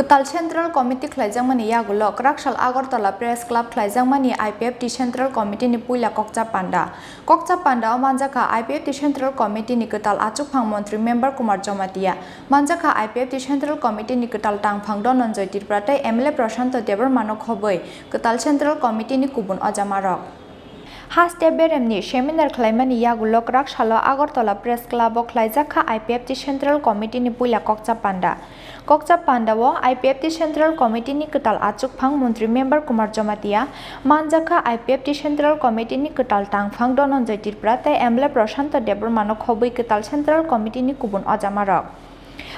Kwtal Central Committee Khlaijakmani yakulo Krakshal Agartala Press Club Khlaijakmani IPFT Central Committee ni Puila Kokchab Panda. Kokchab Panda Manjaka IPFT Central Committee ni Kwtal Achukphang Montri Member Kumar Jomatia. Manjaka IPFT Central Committee ni Kwtal Tangphang Dononjoy Tripura tei MLA Prashanto Debar Manok Hoboi Kwtal Central Committee ni Kubun Ojamarok. Haste beremni seminar Khlaimani yakulo Krakshalo Agartala Press Club Khlaijakha IPFT Central Committee ni Puila Kokchab Panda. Kokchab Panda wo IPFT Central Committee ni Kwtal Achukphang Montri Member Kumar Jomatia Manjaka IPFT Central Committee ni Kwtal Tangphang Dononjoy Tripura tei MLA Prashanto Debar Manok Hoboi Kwtal Central Committee ni Kubun Ojamarok.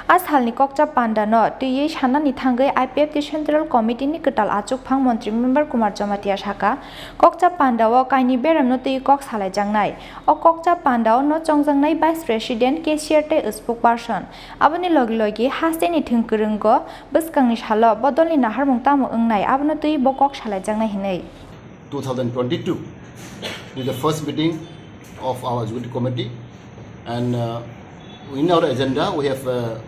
Ashalni Kokchab Panda no tui sanani thangai IPFT Central Committee ni Kwtal Achukphang Montri Member Kumar Jomatia saka Kokchab Panda wo kaini beram no tui kok salaijangnai o Kokchab Panda no chongjangnai Vice President Cashier tei spokesperson aboni logi haste ni thingkrunggo bwskangni salo bodolni naharmung tamo wngnai abono tui bo kok salaijangnai hinai 2022 is the first meeting of our executive committee, and in our agenda we have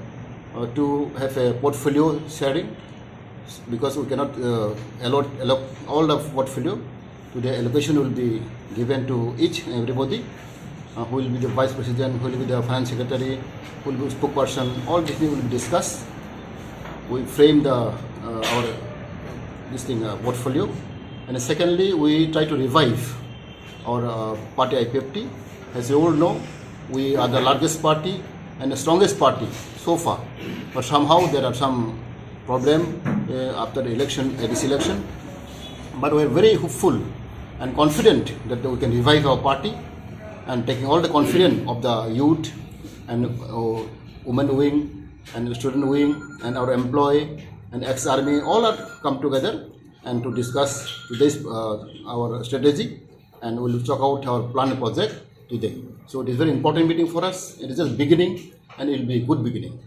to have a portfolio sharing, because we cannot allot all the portfolio. Today allocation will be given to each and everybody, who will be the vice president, who will be the finance secretary, who will be spokesperson. All these things will be discussed. We frame the our portfolio, and secondly we try to revive our party IPFT. As you all know, we are the largest party and the strongest party so far, but somehow there are some problem after the election, this election. But we are very hopeful and confident that we can revive our party, and taking all the confidence of the youth and women wing and student wing and our employee and ex-army, all are come together and to discuss today's our strategy, and we will talk out our plan project today. So it is very important meeting for us. It is just beginning, and it will be a good beginning.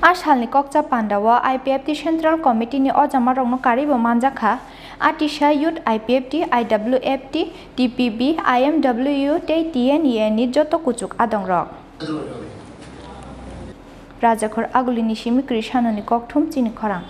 Ashalni Kokchab Panda wo IPFT Central Committee ni Ojamarok no karibo manjakha Atisha Youth IPFT, IWFT, TPB, IMWU tei TNE ni joto kuchuk adongrok. Rajakhor agulini simikri sanoni kokthum Chini Khorang.